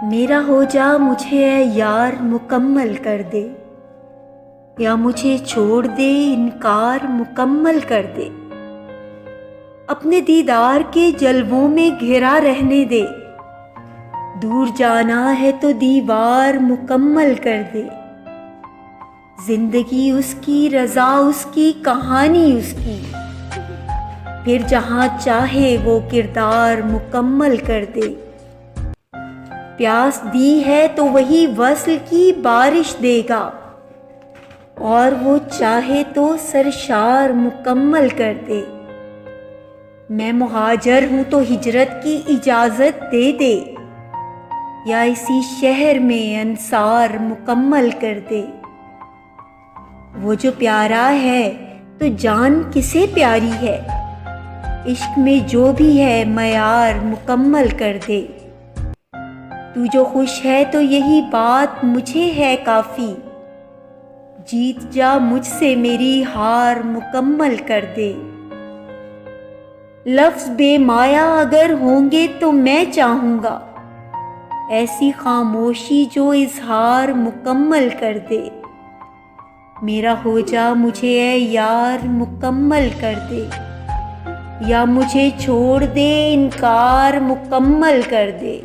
मेरा हो जा मुझे ऐ यार मुकम्मल कर दे, या मुझे छोड़ दे इनकार मुकम्मल कर दे। अपने दीदार के जलवों में घिरा रहने दे, दूर जाना है तो दीवार मुकम्मल कर दे। जिंदगी उसकी, रज़ा उसकी, कहानी उसकी, फिर जहाँ चाहे वो किरदार मुकम्मल कर दे। प्यास दी है तो वही वस्ल की बारिश देगा, और वो चाहे तो सरशार मुकम्मल कर दे। मैं मुहाजिर हूँ तो हिजरत की इजाज़त दे दे, या इसी शहर में अंसार मुकम्मल कर दे। वो जो प्यारा है तो जान किसे प्यारी है, इश्क में जो भी है मयार मुकम्मल कर दे। तू जो खुश है तो यही बात मुझे है काफ़ी, जीत जा मुझसे मेरी हार मुकम्मल कर दे। लफ्ज़ बेमाया अगर होंगे तो मैं चाहूँगा, ऐसी खामोशी जो इजहार मुकम्मल कर दे। मेरा हो जा मुझे ऐ यार मुकम्मल कर दे, या मुझे छोड़ दे इनकार मुकम्मल कर दे।